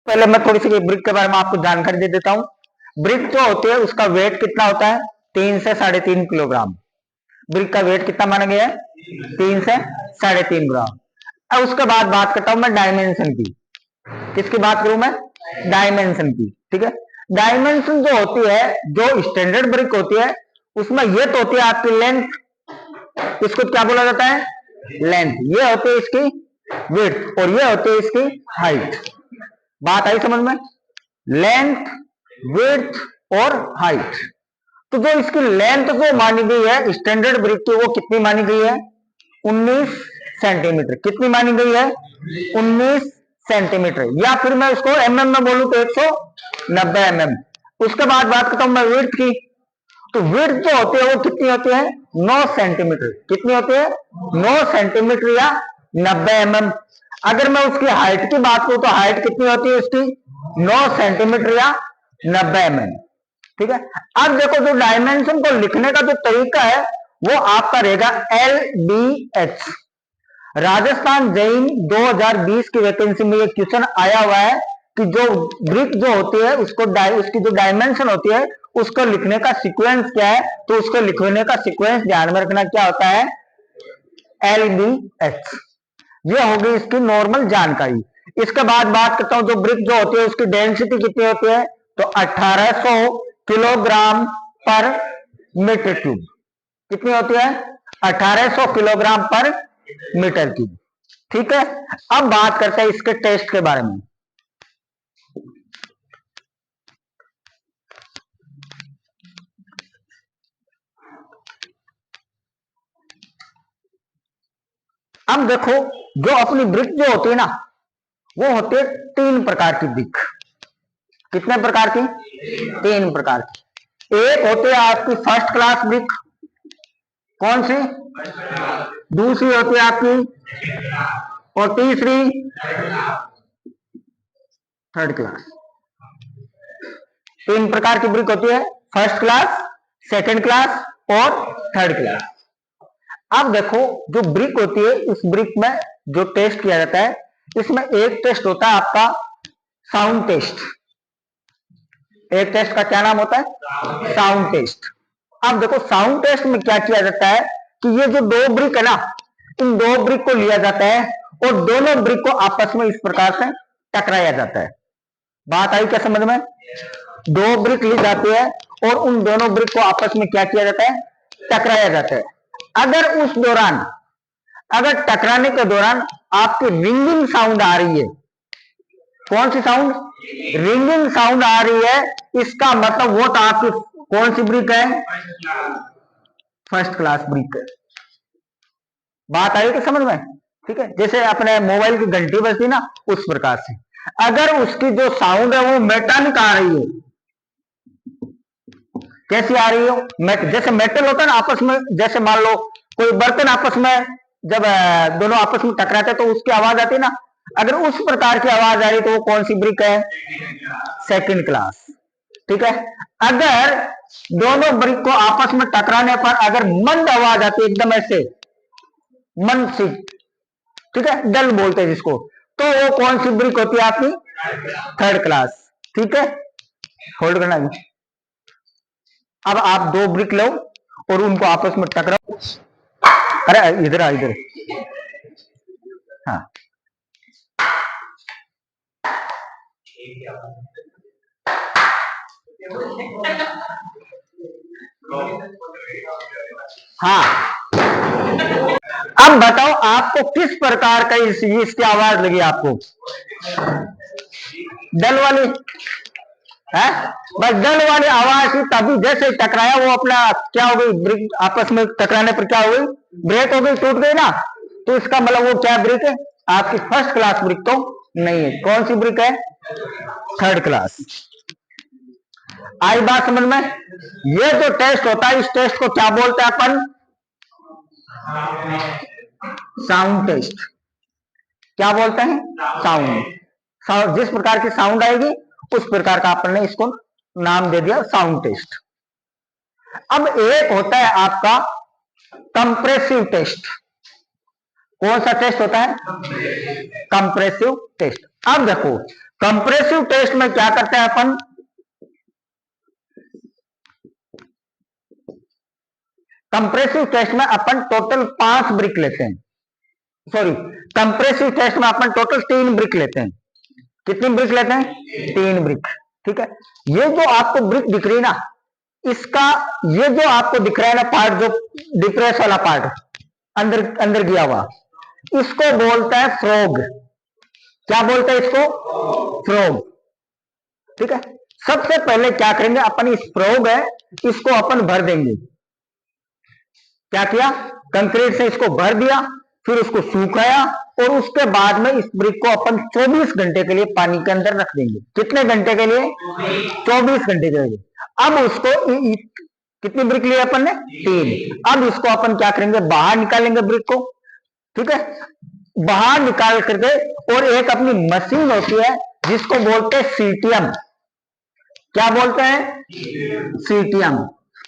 पहले मैं थोड़ी सी ब्रिक के बारे में आपको जानकारी दे देता हूं। ब्रिक जो होती है उसका वेट कितना होता है? 3 से 3.5 किलोग्राम। ब्रिक का वेट कितना माना गया है? 3 से 3.5 ग्राम। अब उसके बाद बात करता हूं मैं डायमेंशन की। किसकी बात करूं मैं? डायमेंशन की। ठीक है, डायमेंशन जो होती है, जो स्टैंडर्ड ब्रिक होती है, उसमें ये तो होती है आपकी लेंथ, इसको क्या बोला जाता है? लेंथ। ये होती है इसकी विड्थ और ये होती है इसकी हाइट। बात आई समझ में? लेंथ, विड्थ और हाइट। तो जो इसकी लेंथ जो मानी गई है स्टैंडर्ड ब्रिक की, वो कितनी मानी गई है? 19 सेंटीमीटर। कितनी मानी गई है? 19 सेंटीमीटर। या फिर मैं इसको एमएम में बोलूं तो 190 एमएम। उसके बाद बात करता हूं मैं विड्थ की। तो विड्थ जो होती है वो कितनी होती है? 9 सेंटीमीटर। कितनी होती है? 9 सेंटीमीटर या 90 एमएम। अगर मैं उसकी हाइट की बात करूं तो हाइट कितनी होती है उसकी? 9 सेंटीमीटर या 90 एमएम। ठीक है, अब देखो जो डायमेंशन को लिखने का जो तरीका है वो आपका रहेगा LDH। राजस्थान जैन 2020 की वैकेंसी में ये क्वेश्चन आया हुआ है कि जो ब्रिक जो होती है उसको उसकी जो डायमेंशन होती है उसको लिखने का सीक्वेंस क्या है? तो उसको लिखने का सीक्वेंस ध्यान में रखना क्या होता है? LDH। ये होगी इसकी नॉर्मल जानकारी। इसके बाद बात करता हूं जो ब्रिक जो होती है उसकी डेंसिटी कितनी होती है? तो 1800 किलोग्राम पर मीटर क्यूब। कितनी होती है? 1800 किलोग्राम पर मीटर क्यूब। ठीक है, अब बात करते हैं इसके टेस्ट के बारे में। अब देखो जो अपनी ब्रिक जो होती है ना, वो होती है 3 प्रकार की ब्रिक। कितने प्रकार की? 3 प्रकार की। एक होती है आपकी फर्स्ट क्लास ब्रिक। कौन सी? दूसरी होती है आपकी, और तीसरी थर्ड क्लास। 3 प्रकार की ब्रिक होती है, फर्स्ट क्लास, सेकंड क्लास और थर्ड क्लास। अब देखो जो ब्रिक होती है, इस ब्रिक में जो टेस्ट किया जाता है, इसमें एक टेस्ट होता है आपका साउंड टेस्ट। एक टेस्ट का क्या नाम होता है? Sound test. अब देखो साउंड टेस्ट में क्या किया जाता है कि ये जो 2 ब्रिक है ना, इन 2 ब्रिक को लिया जाता है और दोनों ब्रिक को आपस में इस प्रकार से टकराया जाता है। बात आई क्या समझ में? 2 ब्रिक ली जाती है और उन दोनों ब्रिक को आपस में क्या किया जाता है? टकराया जाता है। अगर उस दौरान, अगर टकराने के दौरान आपकी रिंगिंग साउंड आ रही है, कौन सी साउंड? रिंगिंग साउंड आ रही है, इसका मतलब वो तो आपकी कौन सी ब्रिक है? फर्स्ट क्लास ब्रिक है। बात आई कि समझ में? ठीक है, जैसे अपने मोबाइल की घंटी बजती ना, उस प्रकार से अगर उसकी जो साउंड है वो मेटालिक आ रही है। कैसी आ रही हो? जैसे मेटल होता है ना आपस में, जैसे मान लो कोई बर्तन आपस में जब दोनों आपस में टकराते तो उसकी आवाज आती है ना, अगर उस प्रकार की आवाज आ रही तो वो कौन सी ब्रिक है? Second class. ठीक है, अगर दोनों ब्रिक को आपस में टकराने पर अगर मंद आवाज आती है, एकदम ऐसे मंद सी, ठीक है, डल बोलते हैं जिसको, तो वो कौन सी ब्रिक होती है आपकी? Third class. ठीक है, होल्ड करना। अब आप 2 ब्रिक लो और उनको आपस में टकराओ। अरे इधर आ, इधर। हाँ, हाँ। अब बताओ आपको किस प्रकार का इसकी आवाज लगी आपको? डल वाली है? बस डल वाली आवाज ही, तभी जैसे टकराया वो अपना क्या हो गई? ब्रिक आपस में टकराने पर क्या हो गई? ब्रेक हो गई, टूट गई ना। तो इसका मतलब वो क्या ब्रिक है? आपकी फर्स्ट क्लास ब्रिक तो नहीं है। कौन सी ब्रिक है? Third class. आई बात समझ में? ये जो टेस्ट होता है, इस टेस्ट को क्या बोलते हैं अपन? Sound test. क्या बोलते हैं? साउंड। जिस प्रकार की साउंड आएगी उस प्रकार का अपन ने इसको नाम दे दिया साउंड टेस्ट। अब एक होता है आपका कंप्रेसिव टेस्ट। कौन सा टेस्ट होता है? Compressive test. अब देखो कंप्रेसिव टेस्ट में क्या करते हैं अपन, कंप्रेसिव टेस्ट में अपन टोटल 5 ब्रिक लेते हैं, सॉरी कंप्रेसिव टेस्ट में अपन टोटल 3 ब्रिक लेते हैं। कितनी ब्रिक लेते हैं? 3 ब्रिक। ठीक है, ये जो आपको ब्रिक दिख रही है ना, इसका ये जो आपको दिख रहा है ना पार्ट, जो डिप्रेस वाला पार्ट अंदर अंदर गया हुआ, इसको बोलता है फ्रॉग। क्या बोलते हैं इसको? फ्रॉग। ठीक है, सबसे पहले क्या करेंगे अपन, इस फ्रॉग है इसको अपन भर देंगे। क्या किया? कंक्रीट से इसको भर दिया, फिर उसको सुखाया और उसके बाद में इस ब्रिक को अपन 24 घंटे के लिए पानी के अंदर रख देंगे। कितने घंटे के लिए? 24 घंटे के लिए। अब उसको कितनी ब्रिक ली अपन ने? 3। अब इसको अपन क्या करेंगे, बाहर निकालेंगे ब्रिक को। ठीक है, बाहर निकाल करके, और एक अपनी मशीन होती है जिसको बोलते हैं सीटीएम। क्या बोलते हैं? सीटीएम।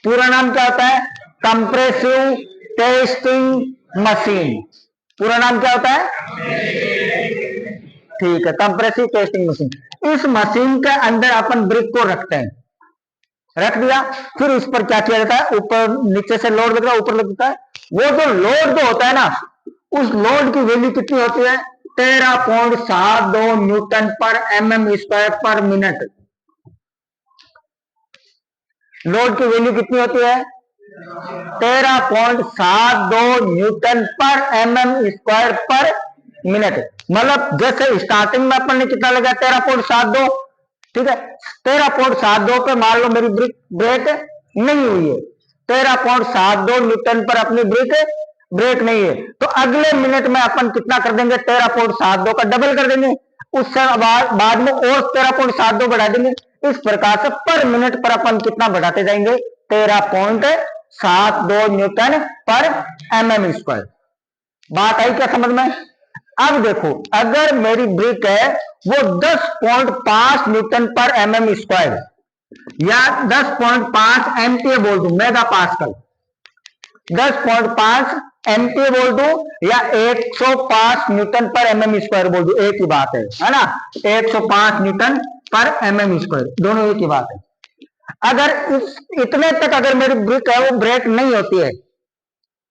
पूरा नाम क्या होता है? Compressive testing machine. पूरा नाम क्या होता है? ठीक है, कंप्रेसिव टेस्टिंग मशीन। इस मशीन के अंदर अपन ब्रिक को रखते हैं, रख दिया, फिर उस पर क्या किया जाता है, ऊपर नीचे से लोड लगता है, ऊपर लगता है। वो जो लोड जो होता है ना, उस लोड की वैल्यू कितनी होती है? 13.72 न्यूटन पर mm स्क्वायर पर मिनट। लोड की वैल्यू कितनी होती है? 13.72 न्यूटन पर mm स्क्वायर पर मिनट। मतलब जैसे स्टार्टिंग में अपन ने कितना लगा? 13.72। ठीक है, 13.72 पे मान लो मेरी ब्रिक ब्रेक नहीं हुई है, 13.72 न्यूटन पर अपनी ब्रिक ब्रेक नहीं है, तो अगले मिनट में अपन कितना कर देंगे? 13.72 का डबल कर देंगे, उससे बाद में और 13.72 बढ़ा देंगे। इस प्रकार से पर मिनट पर अपन कितना बढ़ाते जाएंगे? 13.72 न्यूटन पर mm स्क्वायर। बात आई क्या समझ में? अब देखो, अगर मेरी ब्रिक है वो 10.5 न्यूटन पर mm स्क्वायर या 10.5 MPa बोल दू, मेगा पास्कल, 10.5 MPa बोल दू या 105 न्यूटन पर mm स्क्वायर बोल दू, एक ही बात है ना? 105 न्यूटन पर mm स्क्वायर, दोनों एक ही बात है। अगर इतने तक अगर मेरी ब्रिक है वो ब्रेक नहीं होती है,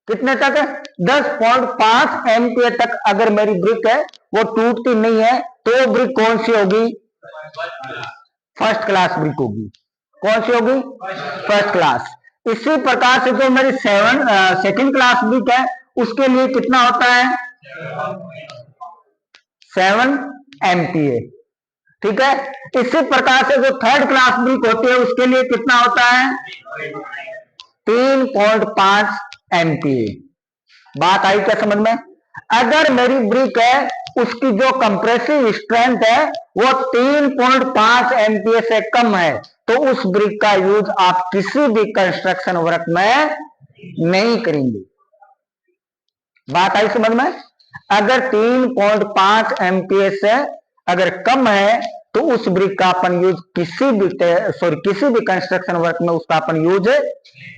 कितने तक? 10.5 MPa तक अगर मेरी ब्रिक है वो टूटती नहीं है, तो वो ब्रिक कौन सी होगी? फर्स्ट क्लास ब्रिक होगी। कौन सी होगी? First class. इसी प्रकार से जो मेरी सेकंड क्लास ब्रिक है उसके लिए कितना होता है? 7 MPa। ठीक है, इसी प्रकार से जो थर्ड क्लास ब्रिक होती है उसके लिए कितना होता है? 3.5 MPa। बात आई क्या समझ में? अगर मेरी ब्रिक है उसकी जो कंप्रेसिव स्ट्रेंथ है वो 3.5 MPa से कम है, तो उस ब्रिक का यूज आप किसी भी कंस्ट्रक्शन वर्क में नहीं करेंगे। बात आई समझ में? अगर 3.5 MPa से अगर कम है तो उस ब्रिक का अपन यूज किसी भी कंस्ट्रक्शन वर्क में उसका अपन यूज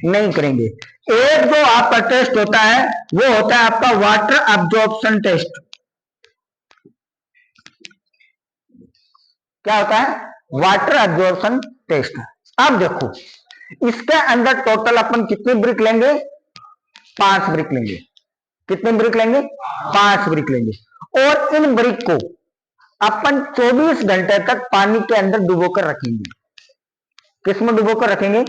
नहीं करेंगे। एक जो आपका टेस्ट होता है वो होता है आपका वाटर अब्जॉर्प्शन टेस्ट। क्या होता है? Water absorption test. अब देखो, इसके अंदर टोटल अपन कितनी ब्रिक लेंगे? 5 ब्रिक लेंगे। कितने ब्रिक लेंगे? 5 ब्रिक लेंगे, और इन ब्रिक को अपन 24 घंटे तक पानी के अंदर डुबोकर रखेंगे। किसमें डुबोकर रखेंगे?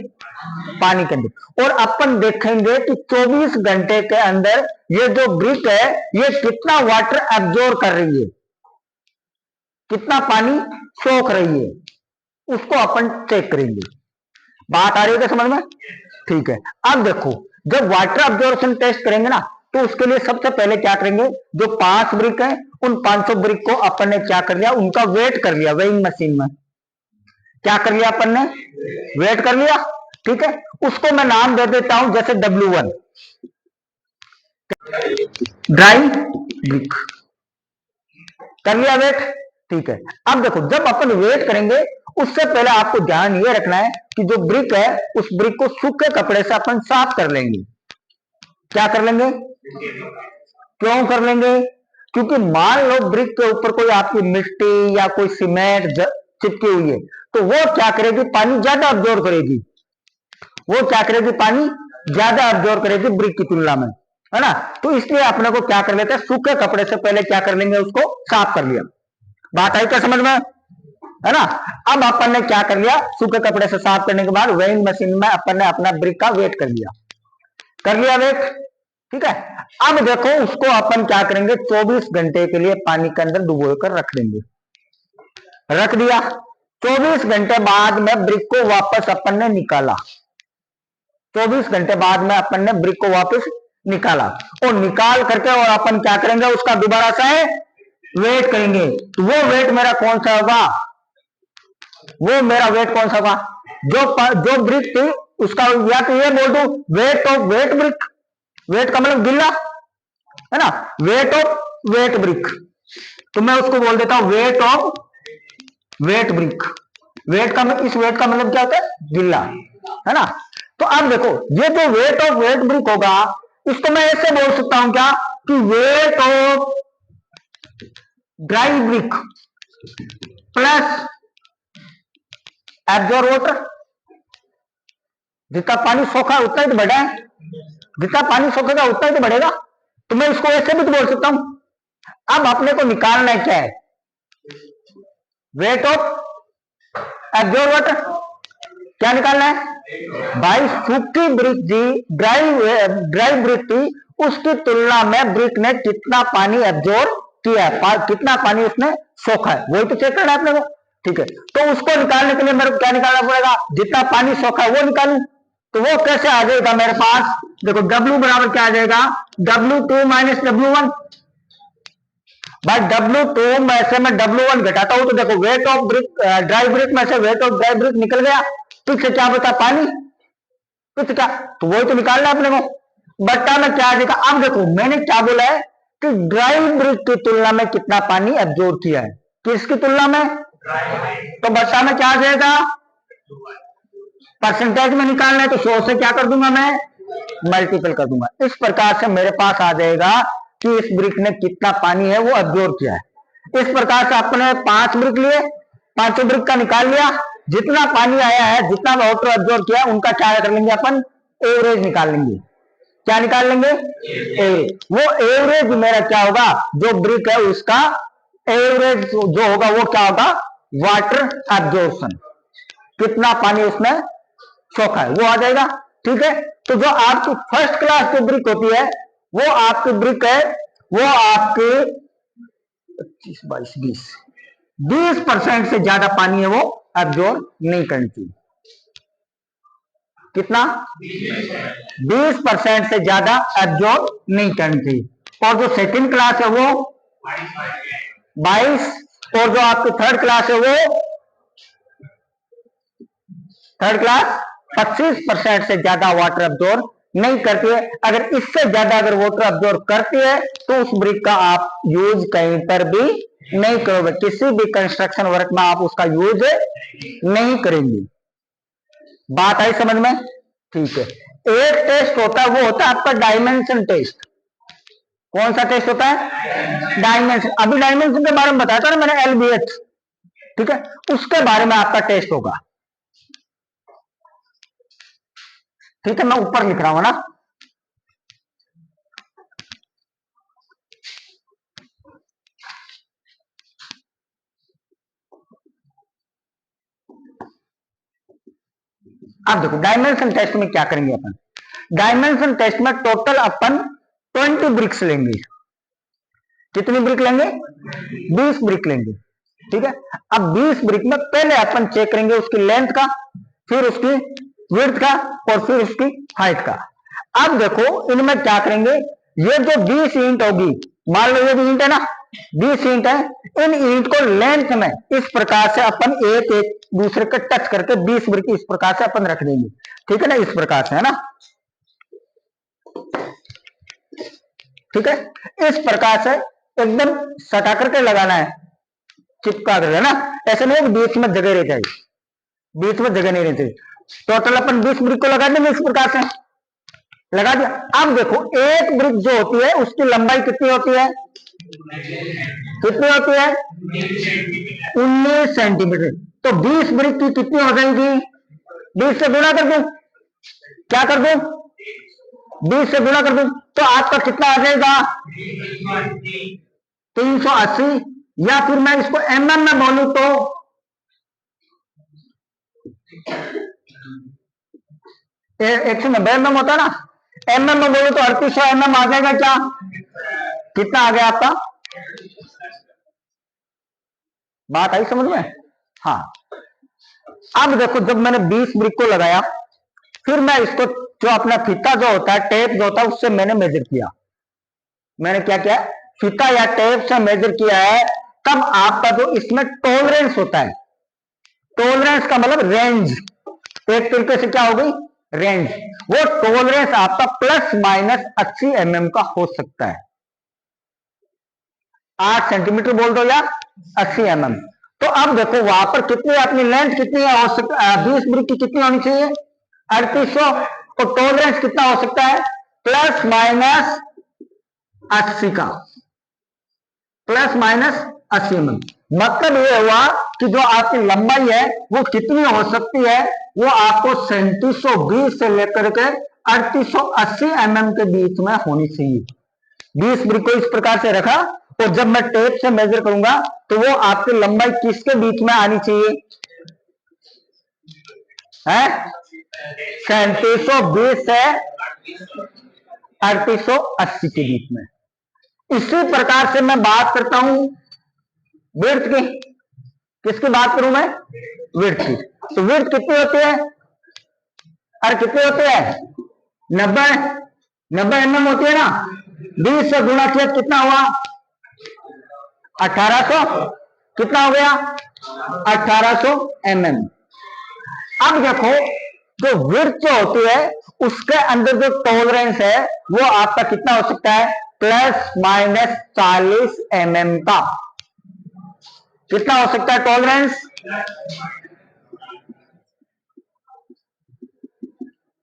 पानी के अंदर। और अपन देखेंगे कि 24 घंटे के अंदर ये जो ब्रिक है ये कितना वाटर एब्जॉर्ब कर रही है, कितना पानी सोख रही है, उसको अपन चेक करेंगे। बात आ रही है क्या समझ में? ठीक है, अब देखो, जब वाटर एब्जॉर्प्शन टेस्ट करेंगे ना, तो उसके लिए सबसे पहले क्या करेंगे? जो 5 ब्रिक है उन 500 ब्रिक को अपन ने क्या कर लिया? उनका वेट कर लिया वेइंग मशीन में। क्या कर लिया अपन ने? वेट कर लिया। ठीक है, उसको मैं नाम दे देता हूं जैसे W1, ड्राई ब्रिक। कर लिया वेट। ठीक है, अब देखो, जब अपन वेट करेंगे उससे पहले आपको ध्यान ये रखना है कि जो ब्रिक है उस ब्रिक को सूखे कपड़े से अपन साफ कर लेंगे। क्या कर लेंगे? क्यों कर लेंगे? क्योंकि मान लो ब्रिक के ऊपर कोई आपकी मिट्टी या कोई सीमेंट चिपकी हुई है, तो वो क्या करेगी, पानी ज्यादा अब्जॉर्ब करेगी। वो क्या करेगी, पानी ज्यादा अब्जॉर्ब करेगी ब्रिक की तुलना में, है ना। तो इसलिए अपने को क्या कर लेते हैं, सूखे कपड़े से पहले क्या कर लेंगे, उसको साफ कर लिया। बात आई क्या समझ में, है ना। अब अपन ने क्या कर लिया, सूखे कपड़े से साफ करने के बाद वेइंग मशीन में अपन ने अपना ब्रिक का वेट कर लिया वेट, ठीक है। अब देखो उसको अपन क्या करेंगे, 24 घंटे के लिए पानी के अंदर डुबो कर रख देंगे। रख दिया, 24 घंटे बाद में ब्रिक को वापस अपन ने निकाला। 24 घंटे बाद में अपन ने ब्रिक को वापस निकाला, और निकाल करके और अपन क्या करेंगे, उसका दोबारा से वेट करेंगे। तो वो वेट मेरा कौन सा होगा, वो मेरा वेट कौन सा होगा, जो ब्रिक थी उसका, या तो ये बोल दू weight of wet brick, wet का मतलब गिल्ला, है ना, वेट ऑफ वेट ब्रिक। तो मैं उसको बोल देता हूं weight of wet brick. Wet का, इस वेट का मतलब क्या होता है, गिल्ला, है ना। तो अब देखो ये जो वेट ऑफ वेट ब्रिक होगा, इसको मैं ऐसे बोल सकता हूं क्या, कि weight of dry brick plus absorb water. जितना पानी सोखा उतना ही तो बढ़ा है, जितना पानी सोखेगा उतना ही तो बढ़ेगा। तो मैं इसको ऐसे भी तो बोल सकता हूं। अब अपने को निकालना है क्या है, वेट ऑफ एब्जॉर्ब वाटर। क्या निकालना है भाई, सूखी ब्रिक जी, ड्राई ब्रिक थी, उसकी तुलना में ब्रिक ने कितना पानी एब्जॉर्ब किया है, कितना पानी उसने सोखा है, वही तो चेक करना है अपने को, ठीक है। तो उसको निकालने के लिए मेरे को क्या निकालना पड़ेगा, जितना पानी सोखा है वो निकालू। तो वो कैसे आ जाएगा मेरे पास, देखो W बराबर क्या आ जाएगा, W2 माइनस W1। भाई W2 में से मैं W1 घटाता हूं, तो देखो weight of brick, dry brick में से वेट ऑफ ड्राई ब्रिक निकल गया, पीछे क्या बचा, पानी, पीछे क्या, तो वही तो निकालना है अपने को। बट्टा में क्या आ जाएगा, अब देखो मैंने क्या बोला है कि ड्राई ब्रिक की तुलना में कितना पानी एब्जॉर्ब किया है, किसकी तुलना में, तो बट्टा में क्या आ जाएगा, परसेंटेज में निकालना है, तो 100 से क्या कर दूंगा मैं, मल्टीपल कर दूंगा। इस प्रकार से मेरे पास आ जाएगा कि इस ब्रिक ने कितना पानी है वो एब्जॉर्ब किया है। इस प्रकार से अपने 5 ब्रिक लिए, 5 ब्रिक का निकाल लिया, जितना पानी आया है, जितना वाटर एब्जॉर्ब किया, उनका क्या कर लेंगे अपन, एवरेज निकाल लेंगे। क्या निकाल लेंगे, एवरेज। वो एवरेज मेरा क्या होगा, जो ब्रिक है उसका एवरेज जो होगा वो क्या होगा, वाटर एब्जॉर्प्शन, कितना पानी उसमें सोखा है वो आ जाएगा, ठीक है। तो जो आपकी फर्स्ट क्लास की ब्रिक होती है, वो आपकी ब्रिक है, वो आपके 25, 22, 20% से ज्यादा पानी है वो एब्जॉर्ब नहीं करती। कितना, 20% से ज्यादा एब्जॉर्ब नहीं करती। और जो सेकंड क्लास है वो 22, और जो आपकी थर्ड क्लास है वो थर्ड क्लास 25% से ज्यादा वाटर एब्जॉर्ब नहीं करती है। अगर इससे ज्यादा अगर वाटर एब्जॉर्ब करती है तो उस ब्रिक का आप यूज कहीं पर भी नहीं करोगे, किसी भी कंस्ट्रक्शन वर्क में आप उसका यूज नहीं करेंगे। बात आई समझ में, ठीक है। एक टेस्ट होता है, वो होता है आपका डायमेंशन टेस्ट। कौन सा टेस्ट होता है, डायमेंशन। अभी डायमेंशन के बारे में बताया था ना मैंने, LBH, ठीक है, उसके बारे में आपका टेस्ट होगा, ठीक है। मैं ऊपर लिख रहा हूं ना, अब देखो डायमेंशन टेस्ट में क्या करेंगे अपन, डायमेंशन टेस्ट में टोटल अपन 20 ब्रिक्स लेंगे। कितनी ब्रिक लेंगे, 20 ब्रिक लेंगे, ठीक है। अब 20 ब्रिक में पहले अपन चेक करेंगे उसकी लेंथ का, फिर उसकी विड्थ का, और फिर उसकी हाइट का। अब देखो इनमें क्या करेंगे, ये जो 20 ईंट होगी, मान लो ये भी ईंट है ना, 20 ईंट है, इन ईंट को लेंथ में इस प्रकार से अपन एक एक दूसरे को टच करके 20 ब्रिक इस प्रकार से अपन रख देंगे, ठीक है ना, इस प्रकार से, है ना, ठीक है। इस प्रकार से एकदम सटा करके लगाना है, चिपका कर, है ना, ऐसे नहीं बीच में जगह रह जाएगी, बीच में जगह नहीं रहती। टोटल अपन 20 ब्रिक को लगा देंगे इस प्रकार से, लगा दिया। अब देखो एक ब्रिक जो होती है उसकी लंबाई कितनी होती है, कितनी होती है? 19 सेंटीमीटर। तो 20 ब्रिक की कितनी हो जाएगी? 20 से गुणा कर दूं, क्या कर दूं? 20 से गुणा कर दूं तो आपका कितना आ जाएगा? 380। या फिर मैं इसको mm में बोलूं तो 190 mm होता है ना, mm में बोलूं तो 3800 mm आ जाएगा। क्या कितना आ गया आपका? बात आई समझ में? हाँ। अब देखो, जब मैंने 20 ब्रिक को लगाया, फिर मैं इसको जो अपना फीता जो होता है, टेप जो होता है, उससे मैंने मेजर किया। मैंने क्या किया? फीता या टेप से मेजर किया है। तब आपका जो इसमें टॉलरेंस होता है, टॉलरेंस का मतलब रेंज, एक तरीके से क्या हो गई? रेंज। वो टॉलरेंस आपका प्लस माइनस 80 mm का हो सकता है। 8 सेंटीमीटर बोल दो या 80 mm। तो अब देखो वहां पर कितनी अपनी लेंथ कितनी है? हो सकता है 20 ब्रिक की कितनी होनी चाहिए? 3800। तो टॉलरेंस कितना हो सकता है? प्लस माइनस 80 का, प्लस माइनस 80 mm। मतलब ये हुआ कि जो आपकी लंबाई है वो कितनी हो सकती है? वो आपको 3720 से लेकर के 3880 mm के बीच में होनी चाहिए। 20 ब्रिक को इस प्रकार से रखा, और जब मैं टेप से मेजर करूंगा तो वो आपकी लंबाई किसके बीच में आनी चाहिए? 3720 से 3880 के बीच में। इसी प्रकार से मैं बात करता हूं विड्थ की। किसकी बात करूं मैं? विड्थ की। तो विड्थ कितनी होती है? अरे कितनी होती है? 90 mm होती है ना। 20 से गुणा किया कितना हुआ? 1800। कितना हो गया? 1800 mm। अब देखो, जो विड्थ जो होती है उसके अंदर जो टॉलरेंस है वो आपका कितना हो सकता है? प्लस माइनस 40 mm का। कितना हो सकता है टॉलरेंस?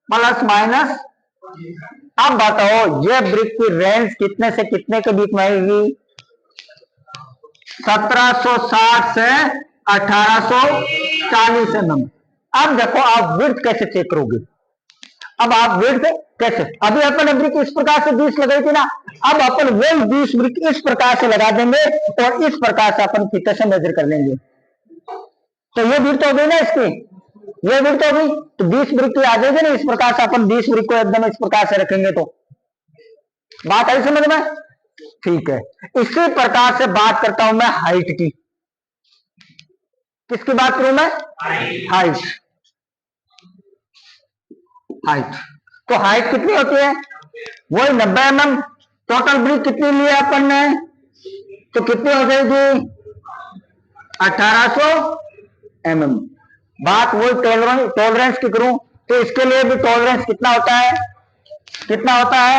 Plus minus. अब बताओ ये ब्रिक की रेंज कितने से कितने के बीच में आएगी? 1760 से 1840 mm। अब देखो आप विड्थ कैसे चेक करोगे? अब आप विड्थ कैसे? अभी अपन ब्रिक इस प्रकार से 20 लगाई थी ना, अब अपन वही 20 ब्रिक इस प्रकार से लगा देंगे और इस प्रकार से अपन फीते से मेजर कर लेंगे। तो ये विड्थ हो गई ना इसकी, ये विड्थ हो गई। तो 20 ब्रिक की आ जाएगी ना, इस प्रकार से अपन 20 ब्रिक को एकदम इस प्रकार से रखेंगे तो बात आई समझ में? ठीक है। इसी प्रकार से बात करता हूं मैं हाइट की। किसकी बात करूं मैं? हाइट। हाइट तो हाइट कितनी होती है? वही 90 mm। टोटल ब्रिक कितनी ली है अपन ने? तो कितनी हो जाएगी? 1800 mm। बात वही टॉलरेंस की करूं तो इसके लिए भी टॉलरेंस कितना होता है? कितना होता है?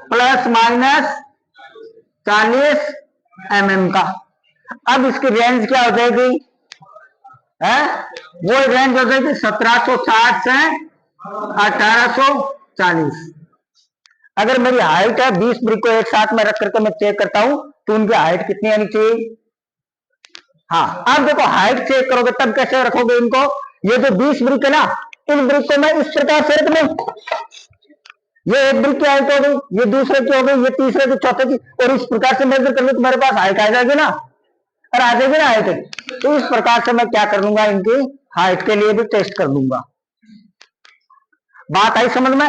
प्लस माइनस 40 mm का। अब इसकी रेंज क्या हो जाएगी? वो रेंज हो जाएगी 1760 से 1840। अगर मेरी हाइट है 20 ब्रिक को एक साथ में रख करके मैं चेक करता हूं तो उनकी हाइट कितनी आनी चाहिए? हाँ, अब देखो हाइट चेक करोगे तब कैसे रखोगे इनको? ये जो 20 ब्रिक है ना, इन ब्रिक को मैं इस प्रकार से रख लूं। ये एक ब्रिक की हाइट हो गई, ये दूसरे की हो गई, ये तीसरे की, चौथे की, और इस प्रकार से मेजर कर लूं तो मेरे पास हाइट आ जाएगी ना, और आ जाएगी ना हाइट। तो इस प्रकार से मैं क्या कर लूंगा? इनकी हाइट के लिए भी टेस्ट कर लूंगा। बात आई समझ में?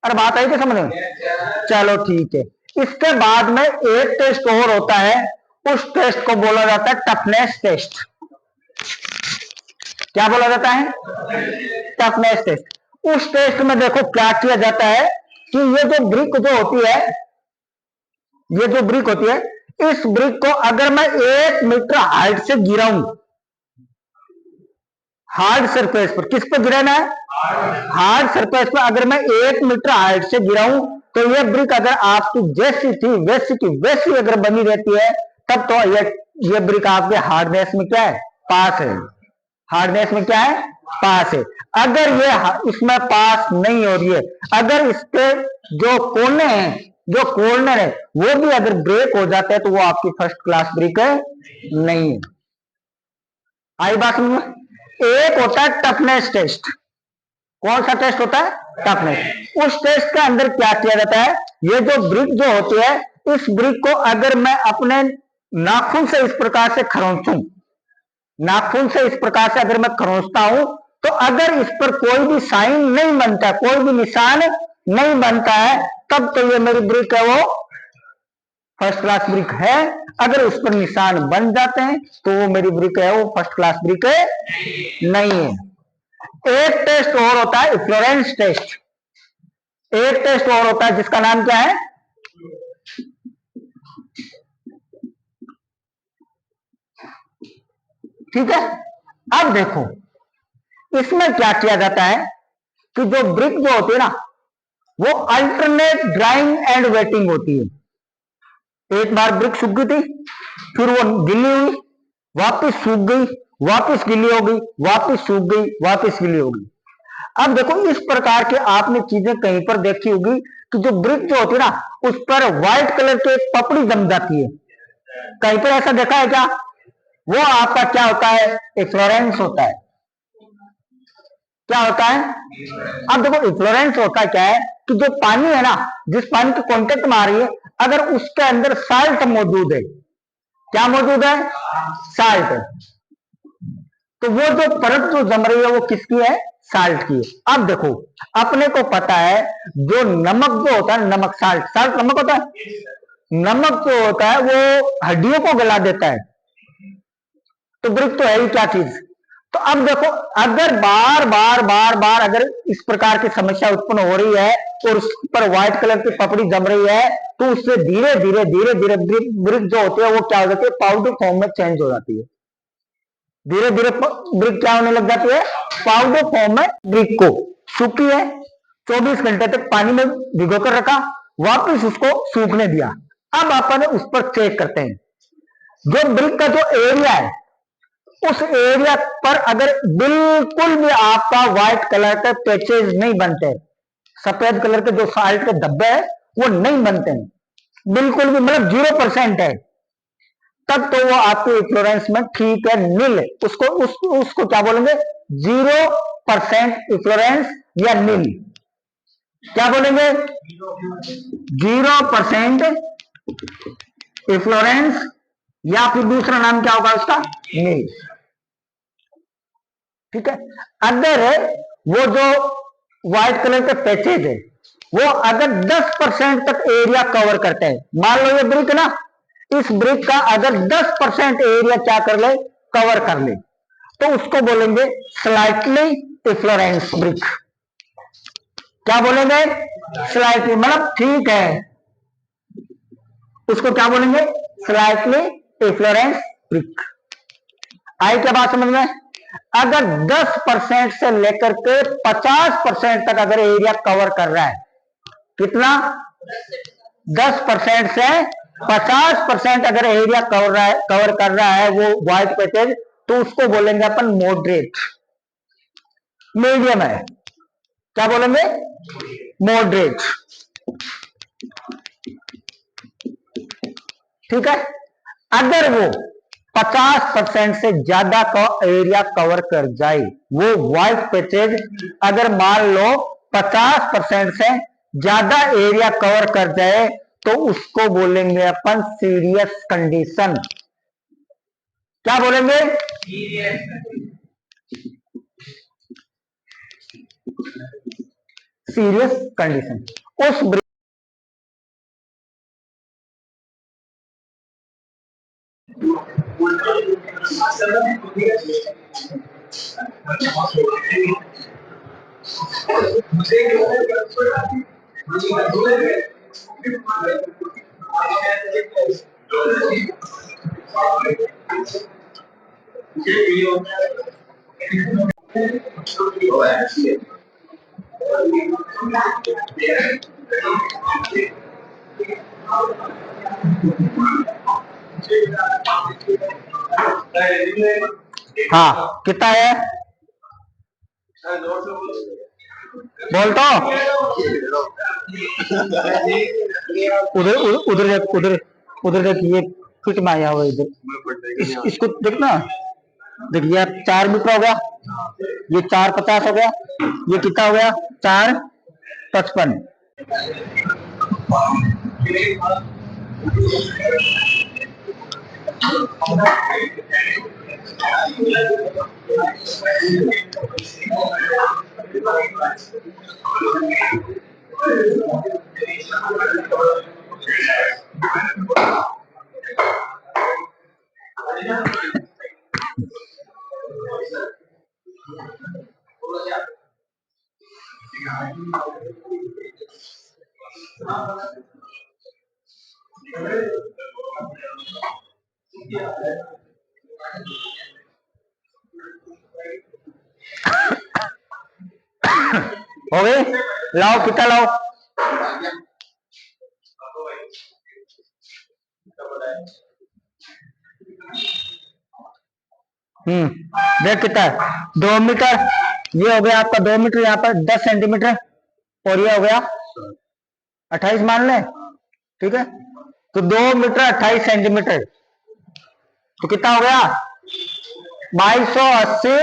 अरे बात आई क्या समझ में? चलो ठीक है। इसके बाद में एक टेस्ट और होता है, उस टेस्ट को बोला जाता है टफनेस टेस्ट। क्या बोला जाता है? Toughness test. उस टेस्ट में देखो क्या किया जाता है कि ये जो ब्रिक जो होती है, ये जो ब्रिक होती है, इस ब्रिक को अगर मैं 1 मीटर हाइट से गिराऊं, हार्ड सरफेस पर, किस पर गिराना है? हार्ड सरफेस पर अगर मैं 1 मीटर हाइट से गिराऊं तो ये ब्रिक अगर आपकी जैसी थी वैसी की वैसी अगर बनी रहती है, तब तो ये ब्रिक आपके हार्डनेस में क्या है? पास है। हार्डनेस में क्या है? पास है। अगर ये इसमें पास नहीं हो रही है, अगर इसके जो कोने हैं जो कॉर्नर है वो भी अगर ब्रेक हो जाता है तो वो आपकी फर्स्ट क्लास ब्रिक है नहीं है। आई बात में? एक होता है टफनेस टेस्ट। कौन सा टेस्ट होता है? टफनेस। उस टेस्ट के अंदर क्या किया जाता है, ये जो ब्रिक जो होती है, इस ब्रिक को अगर मैं अपने नाखून से इस प्रकार से खरोंचूं, नाखून से इस प्रकार से अगर मैं खरोंचता हूं, तो अगर इस पर कोई भी साइन नहीं बनता, कोई भी निशान नहीं बनता है, तब तो ये मेरी ब्रिक है वो फर्स्ट क्लास ब्रिक है। अगर उस पर निशान बन जाते हैं तो वो मेरी ब्रिक है वो फर्स्ट क्लास ब्रिक है नहीं है। एक टेस्ट और होता है इफ्लोरेंस टेस्ट। एक टेस्ट और होता है जिसका नाम क्या है? ठीक है, अब देखो इसमें क्या किया जाता है कि जो ब्रिक जो होती है ना, वो अल्टरनेट ड्राइंग एंड वेटिंग होती है। एक बार ब्रिक सूख गई थी, फिर वो गिल्ली हुई, वापस सूख गई, वापस गिल्ली हो गई, वापस सूख गई, वापस गिल्ली हो गई। अब देखो इस प्रकार के आपने चीजें कहीं पर देखी होगी कि जो ब्रिक जो होती है ना, उस पर व्हाइट कलर की एक पपड़ी जम जाती है। कहीं पर ऐसा देखा है क्या? वो आपका क्या होता है? इफ्लोरेंस होता है। क्या होता है? अब देखो इफ्लोरेंस होता क्या है कि जो पानी है ना, जिस पानी के कांटेक्ट में आ रही है, अगर उसके अंदर साल्ट मौजूद है, क्या मौजूद है? साल्ट। तो वो जो परत जो जम रही है वो किसकी है? साल्ट की है। अब देखो अपने को पता है जो नमक जो होता है, नमक साल्ट, साल्ट नमक होता है। नमक जो होता है वो हड्डियों को गला देता है। तो ब्रिक तो है ही क्या चीज। तो अब देखो अगर बार बार बार बार अगर इस प्रकार की समस्या उत्पन्न हो रही है और उस पर व्हाइट कलर की पपड़ी जम रही है, तो उससे धीरे धीरे धीरे धीरे ब्रिक जो होती है वो क्या हो जाती है? पाउडर फॉर्म में चेंज हो जाती है। धीरे धीरे ब्रिक क्या होने लग जाती है? पाउडर फॉर्म में। ब्रिक को सूखी है, 24 घंटे तक पानी में भिगो कर रखा, वापस उसको सूखने दिया। अब अपन उस पर चेक करते हैं। जो ब्रिक का जो एरिया है, उस एरिया पर अगर बिल्कुल भी आपका व्हाइट कलर के पैचेज नहीं बनते, सफेद कलर के जो साल्ट के धब्बे है वो नहीं बनते हैं, बिल्कुल भी, मतलब 0% है, तब तो वो आपके इफ्लोरेंस में ठीक है, नील है। उसको क्या बोलेंगे? 0% इफ्लोरेंस या नील। क्या बोलेंगे? 0% इफ्लोरेंस या फिर दूसरा नाम क्या होगा उसका? नील। ठीक है। अगर वो जो व्हाइट कलर के पैचेज है वो अगर 10% तक एरिया कवर करते हैं, मान लो ये ब्रिक ना, इस ब्रिक का अगर 10% एरिया क्या कर ले? कवर कर ले, तो उसको बोलेंगे स्लाइटली इफ्लोरेंस ब्रिक। क्या बोलेंगे? स्लाइटली, मतलब ठीक है, उसको क्या बोलेंगे? Slightly इफ्लोरेंस brick. आई क्या बात समझ में? अगर 10% से लेकर के 50% तक अगर एरिया कवर कर रहा है, कितना? 10% से 50% अगर एरिया कवर कर रहा है वो व्हाइट पैचेज, तो उसको बोलेंगे अपन मॉडरेट। मीडियम है, क्या बोलेंगे? मॉडरेट। ठीक है। अगर वो 50% से ज्यादा का एरिया कवर कर जाए, वो व्हाइट पैचेज अगर मान लो 50% से ज्यादा एरिया कवर कर जाए, तो उसको बोलेंगे अपन सीरियस कंडीशन। क्या बोलेंगे? Serious condition. उस हाँ कितना है? बोल तो। उधर उधर देख, उधर उधर देख, ये फिट में आया हुआ इधर। इसको देखना, देखिए आप 4 मीटर हो गया, ये 450 हो गया, ये कितना हो गया 455। हो गई, लाओ कितना लाओ। देख कितना है, 2 मीटर। ये हो गया आपका 2 मीटर, यहाँ पर 10 सेंटीमीटर, और ये हो गया 28 मान ले, ठीक है। तो 2 मीटर 28 सेंटीमीटर, तो कितना हो गया 2280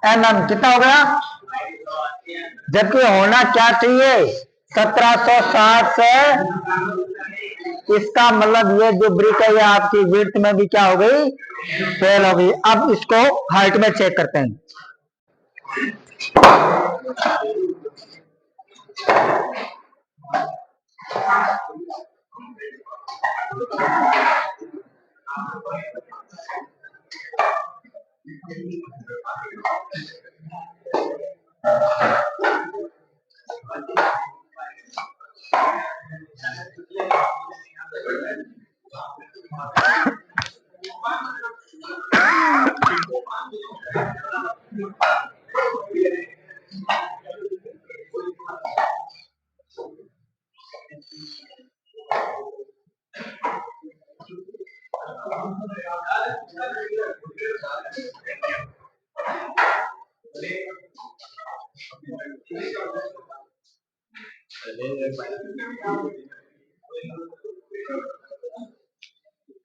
mm। कितना हो गया, जबकि होना क्या चाहिए 1760 से। इसका मतलब ये जो ब्रिक है ये आपकी विड्थ में भी क्या हो गई, फेल हो गई। अब इसको हाइट में चेक करते हैं।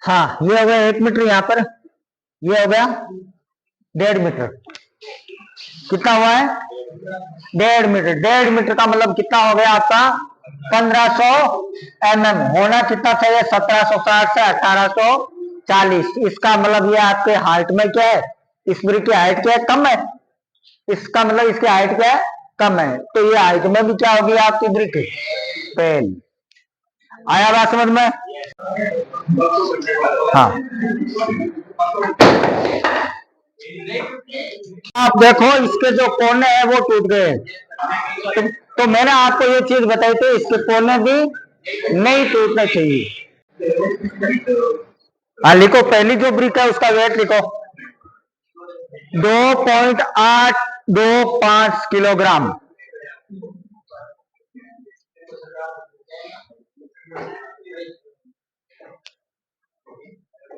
हाँ, ये हो गया 1 मीटर, यहाँ पर ये हो गया 1.5 मीटर। कितना हुआ है 1.5 मीटर। 1.5 मीटर का मतलब कितना हो गया आपका 1500 mm। होना कितना चाहिए 1760 से 1840। इसका मतलब ये आपके हाइट में क्या है, इस ब्रिक की हाइट क्या है, कम है। इसका मतलब इसकी हाइट क्या है, कम है। तो ये हाइट में भी क्या होगी आपकी ब्रिक, फेल। आया बात समझ में। हाँ, आप देखो इसके जो कोने हैं वो टूट गए। तो मैंने आपको ये चीज बताई थी, इसके कोने भी नहीं टूटने चाहिए। हाँ लिखो, पहली जो ब्रिक है उसका वेट लिखो 2.825 किलोग्राम।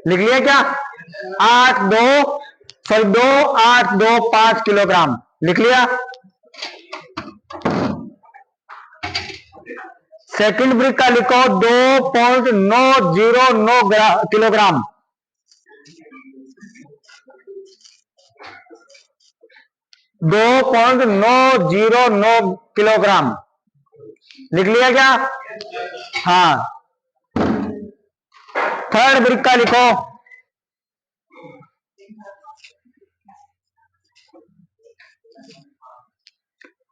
लिख लिया क्या, 2.825 किलोग्राम लिख लिया। सेकंड ब्रिक का लिखो 2.909 किलोग्राम। दो 2.909 किलोग्राम लिख लिया क्या। हाँ, थर्ड ब्रिक का लिखो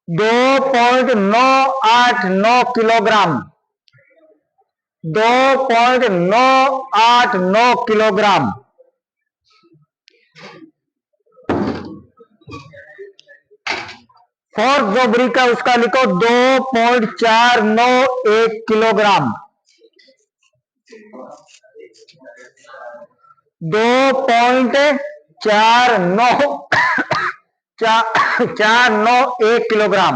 2.989 किलोग्राम। 2.989 किलोग्राम। फोर्थ जो ब्रिक है उसका लिखो 2.491 किलोग्राम। 2.491 किलोग्राम।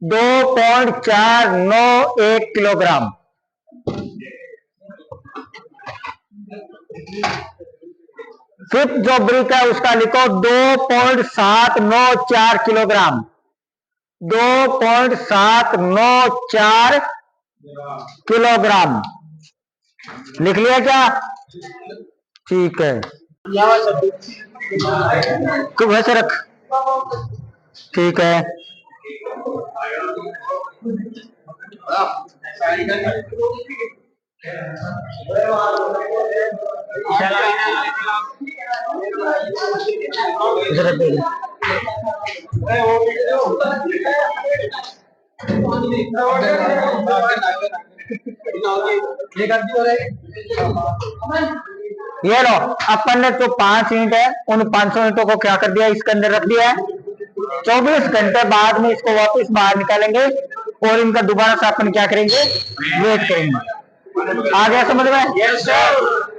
2.491 किलोग्राम। फिफ्थ जो ब्रिक है उसका लिखो 2.794 किलोग्राम। 2.794 किलोग्राम। लिख लिया क्या? ठीक है, तो वैसे रख। ठीक है, ये लो, अपन ने तो 5 यूनिट है, उन 500 यूनिटों को क्या कर दिया, इसके अंदर रख दिया है। 24 घंटे बाद में इसको वापस बाहर निकालेंगे और इनका दोबारा से अपन क्या करेंगे, वेट करेंगे। आ गया समझ में? Yes sir.